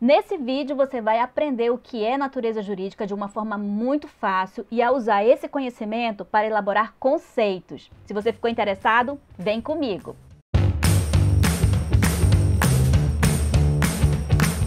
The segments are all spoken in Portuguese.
Nesse vídeo você vai aprender o que é natureza jurídica de uma forma muito fácil e a usar esse conhecimento para elaborar conceitos. Se você ficou interessado, vem comigo!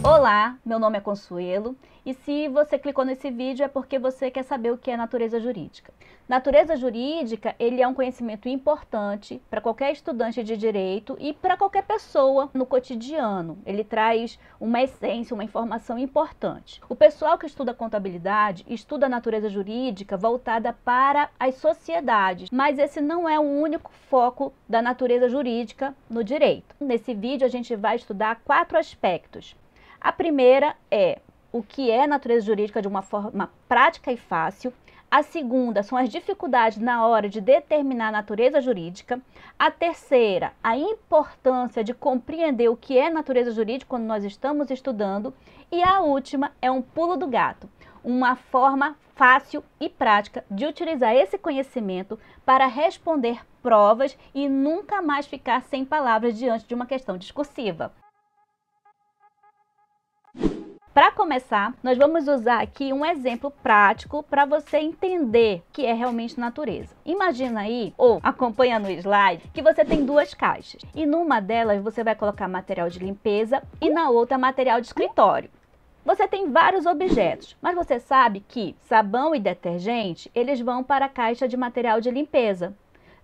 Olá, meu nome é Consuelo e se você clicou nesse vídeo é porque você quer saber o que é natureza jurídica. Natureza jurídica, ele é um conhecimento importante para qualquer estudante de direito e para qualquer pessoa no cotidiano. Ele traz uma essência, uma informação importante. O pessoal que estuda contabilidade estuda a natureza jurídica voltada para as sociedades, mas esse não é o único foco da natureza jurídica no direito. Nesse vídeo a gente vai estudar 4 aspectos. A primeira é o que é natureza jurídica de uma forma prática e fácil. A segunda são as dificuldades na hora de determinar a natureza jurídica. A terceira, a importância de compreender o que é natureza jurídica quando nós estamos estudando. E a última é um pulo do gato, uma forma fácil e prática de utilizar esse conhecimento para responder provas e nunca mais ficar sem palavras diante de uma questão discursiva. Para começar, nós vamos usar aqui um exemplo prático para você entender o que é realmente natureza. Imagina aí, ou acompanha no slide, que você tem 2 caixas. E numa delas você vai colocar material de limpeza e na outra material de escritório. Você tem vários objetos, mas você sabe que sabão e detergente, eles vão para a caixa de material de limpeza.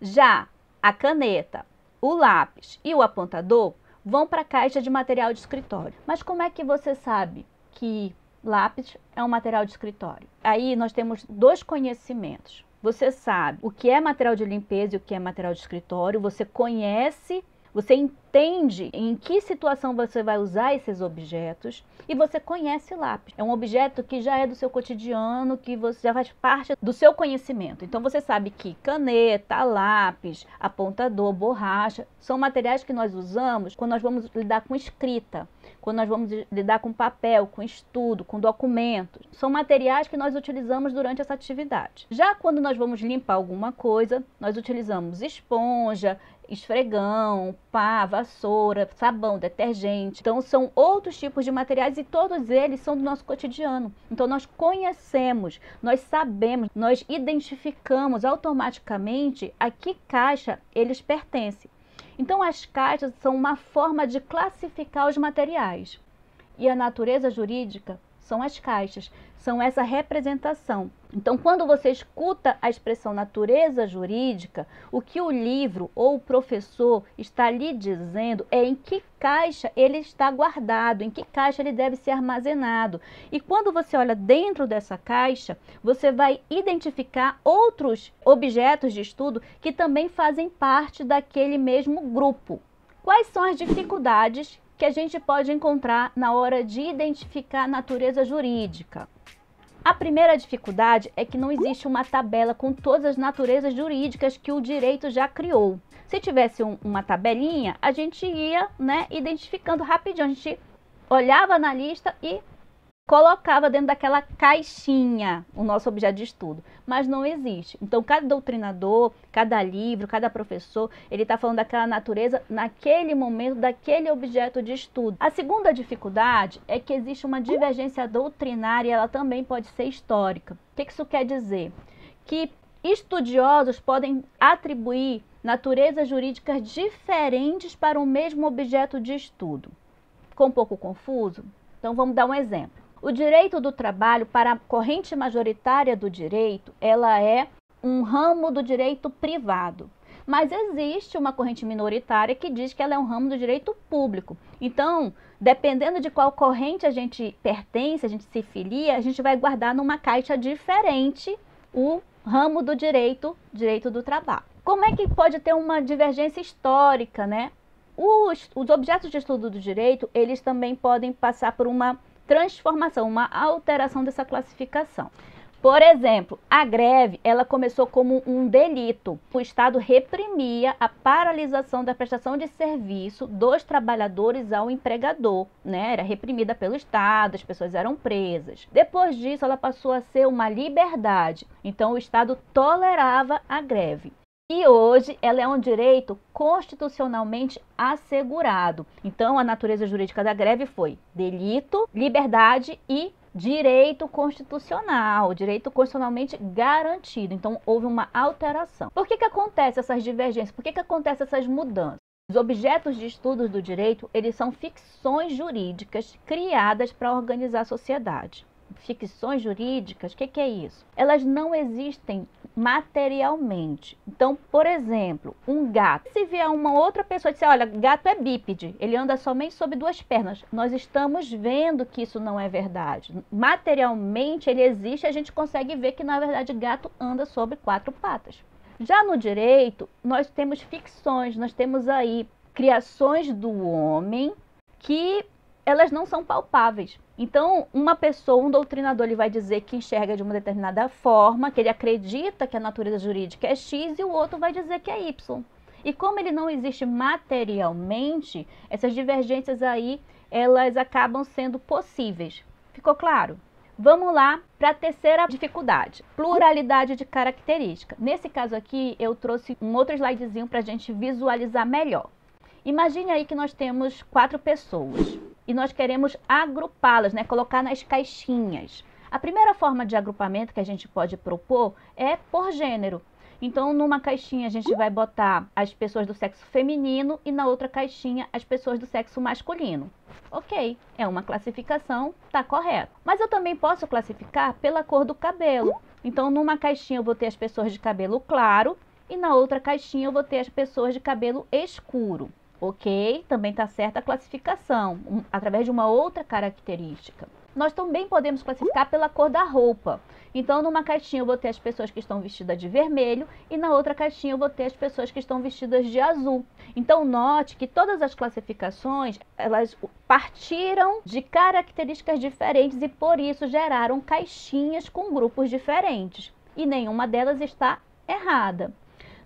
Já a caneta, o lápis e o apontador vão para a caixa de material de escritório. Mas como é que você sabe que lápis é um material de escritório? Aí nós temos 2 conhecimentos. Você sabe o que é material de limpeza e o que é material de escritório, você conhece, você entende em que situação você vai usar esses objetos e você conhece lápis. É um objeto que já é do seu cotidiano, que você já faz parte do seu conhecimento. Então você sabe que caneta, lápis, apontador, borracha são materiais que nós usamos quando nós vamos lidar com escrita, quando nós vamos lidar com papel, com estudo, com documentos. São materiais que nós utilizamos durante essa atividade. Já quando nós vamos limpar alguma coisa, nós utilizamos esponja, esfregão, pá, vassoura, sabão, detergente. Então são outros tipos de materiais e todos eles são do nosso cotidiano. Então nós conhecemos, nós sabemos, nós identificamos automaticamente a que caixa eles pertencem. Então as caixas são uma forma de classificar os materiais. E a natureza jurídica são as caixas, são essa representação. Então, quando você escuta a expressão natureza jurídica, o que o livro ou o professor está lhe dizendo é em que caixa ele está guardado, em que caixa ele deve ser armazenado. E quando você olha dentro dessa caixa, você vai identificar outros objetos de estudo que também fazem parte daquele mesmo grupo. Quais são as dificuldades que a gente pode encontrar na hora de identificar a natureza jurídica? A primeira dificuldade é que não existe uma tabela com todas as naturezas jurídicas que o direito já criou. Se tivesse uma tabelinha, a gente ia, identificando rapidinho. A gente olhava na lista e colocava dentro daquela caixinha o nosso objeto de estudo, mas não existe. Então, cada doutrinador, cada livro, cada professor, ele está falando daquela natureza naquele momento, daquele objeto de estudo. A segunda dificuldade é que existe uma divergência doutrinária e ela também pode ser histórica. O que isso quer dizer? Que estudiosos podem atribuir naturezas jurídicas diferentes para o mesmo objeto de estudo. Ficou um pouco confuso? Então, vamos dar um exemplo. O direito do trabalho, para a corrente majoritária do direito, ela é um ramo do direito privado. Mas existe uma corrente minoritária que diz que ela é um ramo do direito público. Então, dependendo de qual corrente a gente pertence, a gente se filia, a gente vai guardar numa caixa diferente o ramo do direito do trabalho. Como é que pode ter uma divergência histórica, né? Os objetos de estudo do direito, eles também podem passar por uma transformação, uma alteração dessa classificação. Por exemplo, a greve, ela começou como um delito. O Estado reprimia a paralisação da prestação de serviço dos trabalhadores ao empregador, Era reprimida pelo Estado, as pessoas eram presas. Depois disso, ela passou a ser uma liberdade. Então, o Estado tolerava a greve. E hoje ela é um direito constitucionalmente assegurado. Então, a natureza jurídica da greve foi delito, liberdade e direito constitucionalmente garantido. Então, houve uma alteração. Por que acontece essas divergências? Por que acontecem essas mudanças? Os objetos de estudos do direito, eles são ficções jurídicas criadas para organizar a sociedade. Ficções jurídicas, o que é isso? Elas não existem materialmente. Então, por exemplo, um gato. Se vier uma outra pessoa e disser, olha, gato é bípede, ele anda somente sobre duas pernas. Nós estamos vendo que isso não é verdade. Materialmente ele existe, a gente consegue ver que na verdade gato anda sobre quatro patas. Já no direito, nós temos ficções, nós temos aí criações do homem que elas não são palpáveis. Então, uma pessoa, um doutrinador, ele vai dizer que enxerga de uma determinada forma, que ele acredita que a natureza jurídica é X, e o outro vai dizer que é Y. E como ele não existe materialmente, essas divergências aí, elas acabam sendo possíveis. Ficou claro? Vamos lá para a terceira dificuldade, pluralidade de característica. Nesse caso aqui, eu trouxe um outro slidezinho para a gente visualizar melhor. Imagine aí que nós temos 4 pessoas e nós queremos agrupá-las, né? Colocar nas caixinhas. A primeira forma de agrupamento que a gente pode propor é por gênero. Então, numa caixinha a gente vai botar as pessoas do sexo feminino e na outra caixinha as pessoas do sexo masculino. Ok, é uma classificação, tá correto. Mas eu também posso classificar pela cor do cabelo. Então, numa caixinha eu vou ter as pessoas de cabelo claro e na outra caixinha eu vou ter as pessoas de cabelo escuro. Ok, também está certa a classificação, através de uma outra característica. Nós também podemos classificar pela cor da roupa. Então, numa caixinha eu vou ter as pessoas que estão vestidas de vermelho e na outra caixinha eu vou ter as pessoas que estão vestidas de azul. Então, note que todas as classificações, elas partiram de características diferentes e por isso geraram caixinhas com grupos diferentes. E nenhuma delas está errada.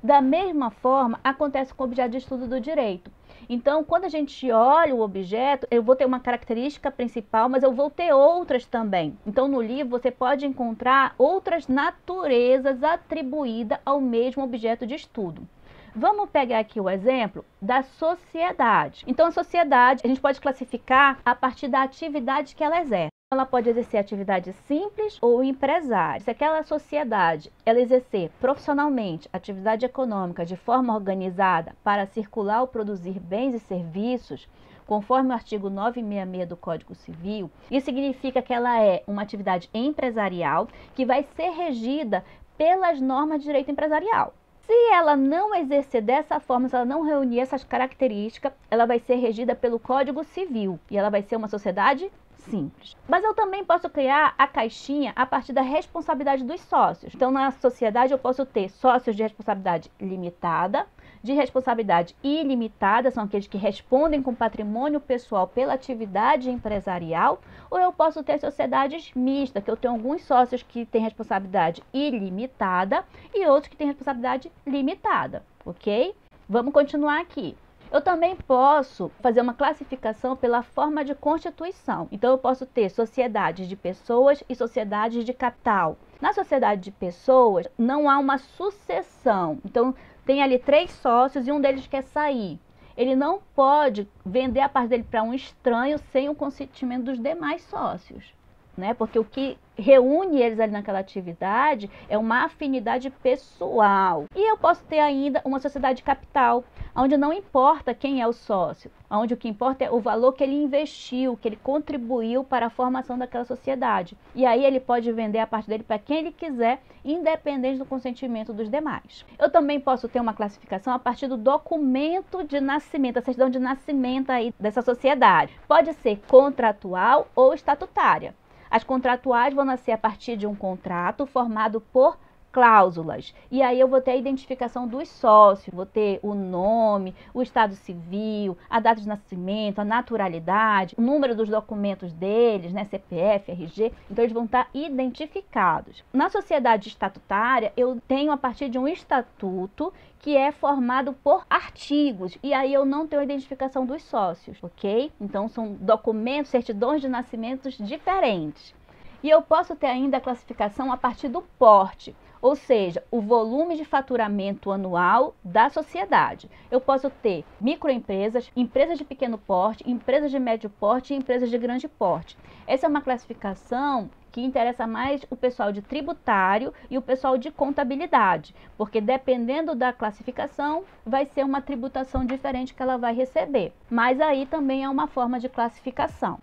Da mesma forma, acontece com o objeto de estudo do direito. Então, quando a gente olha o objeto, eu vou ter uma característica principal, mas eu vou ter outras também. Então, no livro, você pode encontrar outras naturezas atribuídas ao mesmo objeto de estudo. Vamos pegar aqui o exemplo da sociedade. Então, a sociedade, a gente pode classificar a partir da atividade que ela exerce. Ela pode exercer atividade simples ou empresária. Se aquela sociedade ela exercer profissionalmente atividade econômica de forma organizada para circular ou produzir bens e serviços, conforme o artigo 966 do Código Civil, isso significa que ela é uma atividade empresarial que vai ser regida pelas normas de direito empresarial. Se ela não exercer dessa forma, se ela não reunir essas características, ela vai ser regida pelo Código Civil e ela vai ser uma sociedade simples. Mas eu também posso criar a caixinha a partir da responsabilidade dos sócios. Então, na sociedade eu posso ter sócios de responsabilidade limitada, de responsabilidade ilimitada, são aqueles que respondem com patrimônio pessoal pela atividade empresarial, ou eu posso ter sociedades mistas, que eu tenho alguns sócios que têm responsabilidade ilimitada e outros que têm responsabilidade limitada, ok? Vamos continuar aqui. Eu também posso fazer uma classificação pela forma de constituição. Então, eu posso ter sociedades de pessoas e sociedades de capital. Na sociedade de pessoas, não há uma sucessão. Então, tem ali 3 sócios e um deles quer sair. Ele não pode vender a parte dele para um estranho sem o consentimento dos demais sócios, né? Porque o que reúne eles ali naquela atividade é uma afinidade pessoal. E eu posso ter ainda uma sociedade de capital, onde não importa quem é o sócio, onde o que importa é o valor que ele investiu, que ele contribuiu para a formação daquela sociedade. E aí ele pode vender a parte dele para quem ele quiser, independente do consentimento dos demais. Eu também posso ter uma classificação a partir do documento de nascimento, a certidão de nascimento aí dessa sociedade. Pode ser contratual ou estatutária. As contratuais vão nascer a partir de um contrato formado por cláusulas. E aí eu vou ter a identificação dos sócios, vou ter o nome, o estado civil, a data de nascimento, a naturalidade, o número dos documentos deles, né, CPF, RG, então eles vão estar identificados. Na sociedade estatutária, eu tenho a partir de um estatuto que é formado por artigos, e aí eu não tenho a identificação dos sócios, ok? Então são documentos, certidões de nascimentos diferentes. E eu posso ter ainda a classificação a partir do porte, ou seja, o volume de faturamento anual da sociedade. Eu posso ter microempresas, empresas de pequeno porte, empresas de médio porte e empresas de grande porte. Essa é uma classificação que interessa mais o pessoal de tributário e o pessoal de contabilidade, porque dependendo da classificação, vai ser uma tributação diferente que ela vai receber. Mas aí também é uma forma de classificação.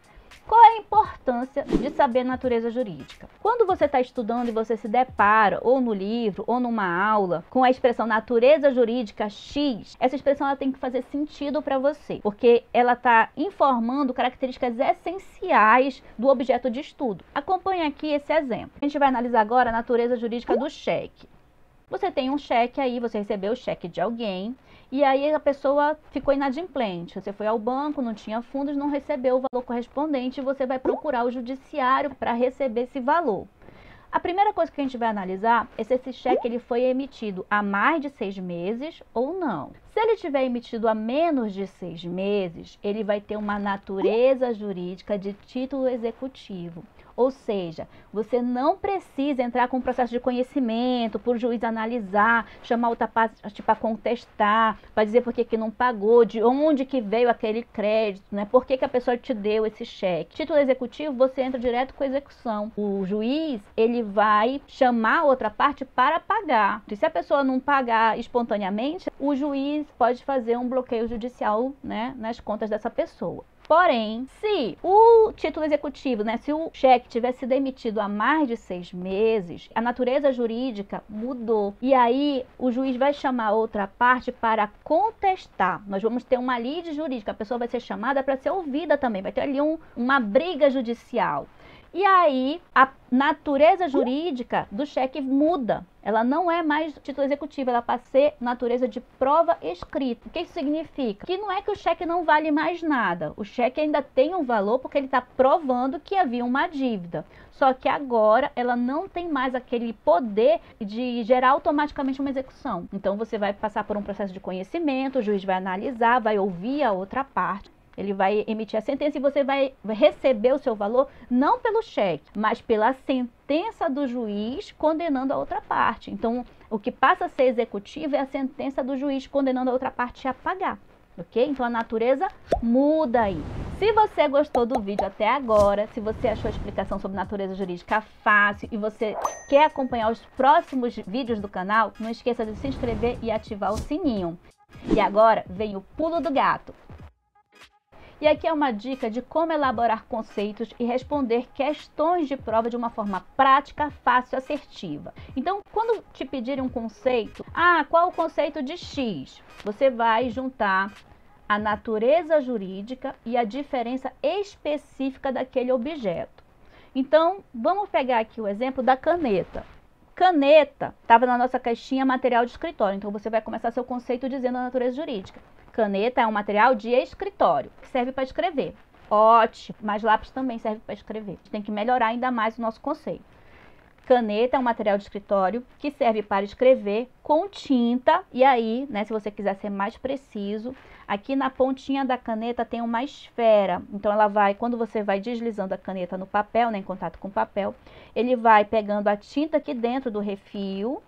Qual é a importância de saber natureza jurídica? Quando você está estudando e você se depara, ou no livro, ou numa aula, com a expressão natureza jurídica X, essa expressão ela tem que fazer sentido para você, porque ela está informando características essenciais do objeto de estudo. Acompanhe aqui esse exemplo. A gente vai analisar agora a natureza jurídica do cheque. Você tem um cheque aí, você recebeu o cheque de alguém, e aí a pessoa ficou inadimplente. Você foi ao banco, não tinha fundos, não recebeu o valor correspondente, e você vai procurar o judiciário para receber esse valor. A primeira coisa que a gente vai analisar é se esse cheque ele foi emitido há mais de 6 meses ou não. Se ele tiver emitido há menos de 6 meses, ele vai ter uma natureza jurídica de título executivo. Ou seja, você não precisa entrar com um processo de conhecimento para o juiz analisar, chamar outra parte para contestar, para dizer por que não pagou, de onde que veio aquele crédito, né? Por que a pessoa te deu esse cheque. Título executivo, você entra direto com a execução. O juiz, ele vai chamar a outra parte para pagar. E se a pessoa não pagar espontaneamente, o juiz pode fazer um bloqueio judicial, né, nas contas dessa pessoa. Porém, se o título executivo, né, se o cheque tivesse sido emitido há mais de 6 meses, a natureza jurídica mudou. E aí o juiz vai chamar a outra parte para contestar. Nós vamos ter uma lide jurídica, a pessoa vai ser chamada para ser ouvida também, vai ter ali uma briga judicial. E aí a natureza jurídica do cheque muda. Ela não é mais título executivo, ela passa a ser natureza de prova escrita. O que isso significa? Que não é que o cheque não vale mais nada. O cheque ainda tem um valor porque ele está provando que havia uma dívida. Só que agora ela não tem mais aquele poder de gerar automaticamente uma execução. Então você vai passar por um processo de conhecimento, o juiz vai analisar, vai ouvir a outra parte. Ele vai emitir a sentença e você vai receber o seu valor não pelo cheque, mas pela sentença do juiz condenando a outra parte. Então, o que passa a ser executivo é a sentença do juiz condenando a outra parte a pagar, ok? Então, a natureza muda aí. Se você gostou do vídeo até agora, se você achou a explicação sobre natureza jurídica fácil e você quer acompanhar os próximos vídeos do canal, não esqueça de se inscrever e ativar o sininho. E agora vem o pulo do gato. E aqui é uma dica de como elaborar conceitos e responder questões de prova de uma forma prática, fácil e assertiva. Então, quando te pedirem um conceito, qual o conceito de X? Você vai juntar a natureza jurídica e a diferença específica daquele objeto. Então, vamos pegar aqui o exemplo da caneta. Caneta estava na nossa caixinha material de escritório, então você vai começar seu conceito dizendo a natureza jurídica. Caneta é um material de escritório, que serve para escrever. Ótimo, mas lápis também serve para escrever. A gente tem que melhorar ainda mais o nosso conceito. Caneta é um material de escritório que serve para escrever com tinta. E aí, né, se você quiser ser mais preciso, aqui na pontinha da caneta tem uma esfera. Então, ela vai, quando você vai deslizando a caneta no papel, né, em contato com o papel, ele vai pegando a tinta aqui dentro do refil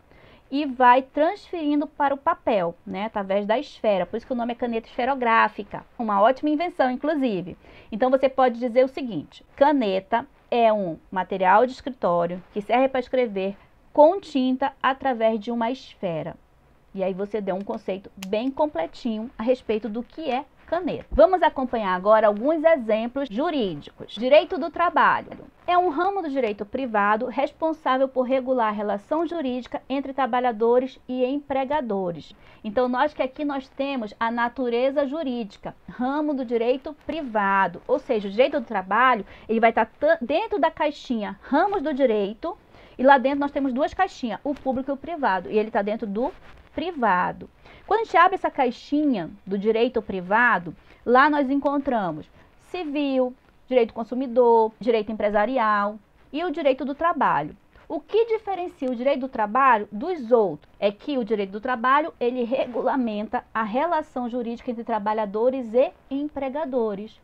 e vai transferindo para o papel, né, através da esfera. Por isso que o nome é caneta esferográfica. Uma ótima invenção, inclusive. Então, você pode dizer o seguinte: caneta é um material de escritório que serve para escrever com tinta através de uma esfera. E aí você deu um conceito bem completinho a respeito do que é caneta. Vamos acompanhar agora alguns exemplos jurídicos. Direito do trabalho. É um ramo do direito privado responsável por regular a relação jurídica entre trabalhadores e empregadores. Então, aqui nós temos a natureza jurídica, ramo do direito privado. Ou seja, o direito do trabalho, ele vai estar dentro da caixinha ramos do direito, e lá dentro nós temos duas caixinhas, o público e o privado, e ele está dentro do privado. Quando a gente abre essa caixinha do direito privado, lá nós encontramos civil, direito do consumidor, direito empresarial e o direito do trabalho. O que diferencia o direito do trabalho dos outros é que o direito do trabalho, ele regulamenta a relação jurídica entre trabalhadores e empregadores.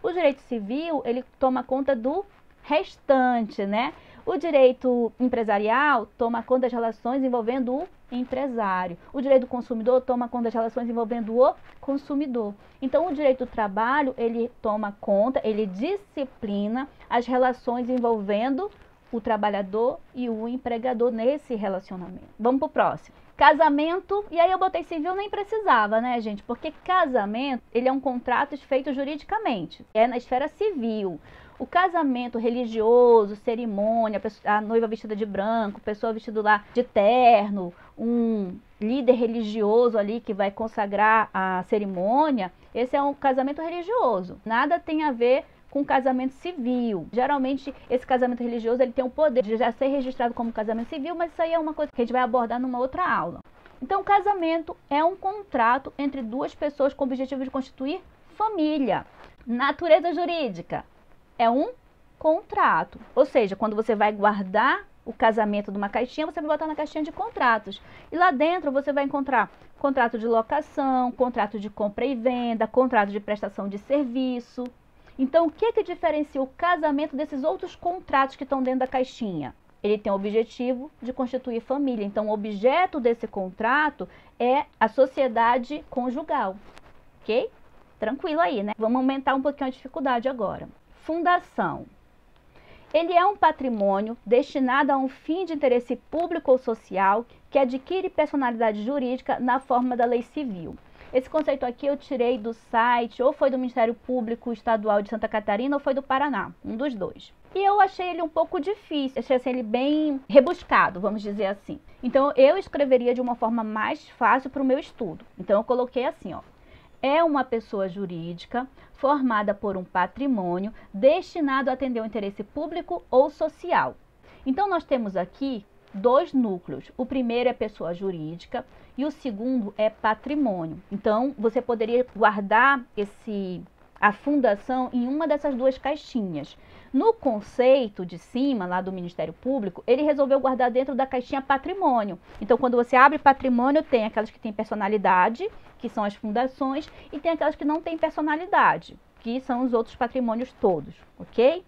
O direito civil, ele toma conta do restante, né? O direito empresarial toma conta das relações envolvendo o empresário. O direito do consumidor toma conta das relações envolvendo o consumidor. Então, o direito do trabalho, ele toma conta, ele disciplina as relações envolvendo o trabalhador e o empregador nesse relacionamento. Vamos pro próximo. Casamento, e aí eu botei civil, nem precisava, né, gente? Porque casamento, ele é um contrato feito juridicamente, é na esfera civil. O casamento religioso, cerimônia, a noiva vestida de branco, pessoa vestida lá de terno, um líder religioso ali que vai consagrar a cerimônia, esse é um casamento religioso. Nada tem a ver com casamento civil. Geralmente, esse casamento religioso, ele tem o poder de já ser registrado como casamento civil, mas isso aí é uma coisa que a gente vai abordar numa outra aula. Então, o casamento é um contrato entre duas pessoas com o objetivo de constituir família. Natureza jurídica é um contrato. Ou seja, quando você vai guardar o casamento numa caixinha, você vai botar na caixinha de contratos. E lá dentro você vai encontrar contrato de locação, contrato de compra e venda, contrato de prestação de serviço. Então, o que diferencia o casamento desses outros contratos que estão dentro da caixinha? Ele tem o objetivo de constituir família. Então, o objeto desse contrato é a sociedade conjugal. Ok? Tranquilo aí, né? Vamos aumentar um pouquinho a dificuldade agora. Fundação. Ele é um patrimônio destinado a um fim de interesse público ou social que adquire personalidade jurídica na forma da lei civil. Esse conceito aqui eu tirei do site, ou foi do Ministério Público Estadual de Santa Catarina, ou foi do Paraná, um dos dois. E eu achei ele um pouco difícil, achei assim, ele bem rebuscado, vamos dizer assim. Então, eu escreveria de uma forma mais fácil para o meu estudo. Então, eu coloquei assim, ó. É uma pessoa jurídica formada por um patrimônio destinado a atender o interesse público ou social. Então, nós temos aqui dois núcleos. O primeiro é pessoa jurídica e o segundo é patrimônio. Então, você poderia guardar a fundação em uma dessas duas caixinhas. No conceito de cima, lá do Ministério Público, ele resolveu guardar dentro da caixinha patrimônio. Então, quando você abre patrimônio, tem aquelas que têm personalidade, que são as fundações, e tem aquelas que não têm personalidade, que são os outros patrimônios todos, ok?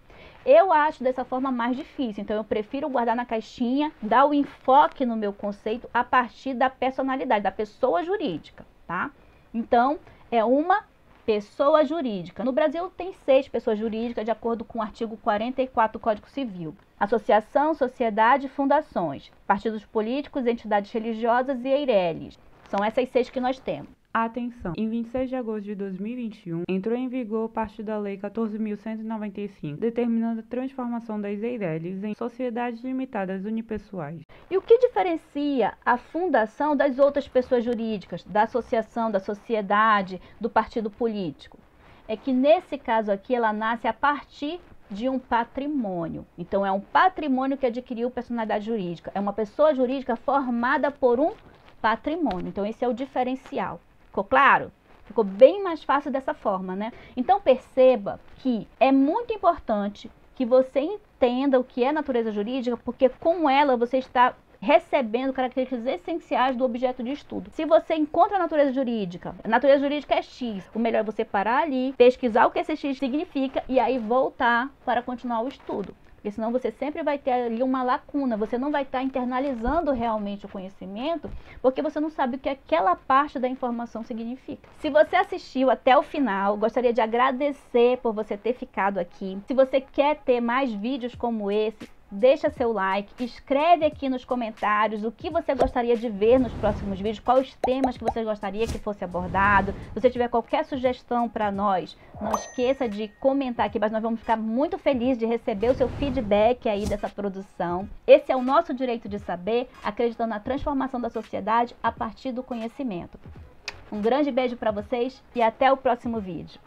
Eu acho dessa forma mais difícil, então eu prefiro guardar na caixinha, dar o enfoque no meu conceito a partir da personalidade, da pessoa jurídica, tá? Então, é uma pessoa jurídica. No Brasil tem 6 pessoas jurídicas, de acordo com o artigo 44 do Código Civil. Associação, sociedade, fundações, partidos políticos, entidades religiosas e eireles. São essas 6 que nós temos. Atenção! Em 26 de agosto de 2021, entrou em vigor parte da Lei 14.195, determinando a transformação das eireles em sociedades limitadas unipessoais. E o que diferencia a fundação das outras pessoas jurídicas, da associação, da sociedade, do partido político? É que nesse caso aqui ela nasce a partir de um patrimônio. Então é um patrimônio que adquiriu personalidade jurídica. É uma pessoa jurídica formada por um patrimônio. Então esse é o diferencial. Ficou claro? Ficou bem mais fácil dessa forma, né? Então perceba que é muito importante que você entenda o que é natureza jurídica, porque com ela você está recebendo características essenciais do objeto de estudo. Se você encontra a natureza jurídica é X, o melhor é você parar ali, pesquisar o que esse X significa e aí voltar para continuar o estudo. Porque senão você sempre vai ter ali uma lacuna, você não vai estar internalizando realmente o conhecimento, porque você não sabe o que aquela parte da informação significa. Se você assistiu até o final, gostaria de agradecer por você ter ficado aqui. Se você quer ter mais vídeos como esse, deixa seu like, escreve aqui nos comentários o que você gostaria de ver nos próximos vídeos, quais os temas que você gostaria que fosse abordado. Se você tiver qualquer sugestão para nós, não esqueça de comentar aqui, mas nós vamos ficar muito felizes de receber o seu feedback aí dessa produção. Esse é o nosso direito de saber, acreditando na transformação da sociedade a partir do conhecimento. Um grande beijo para vocês e até o próximo vídeo.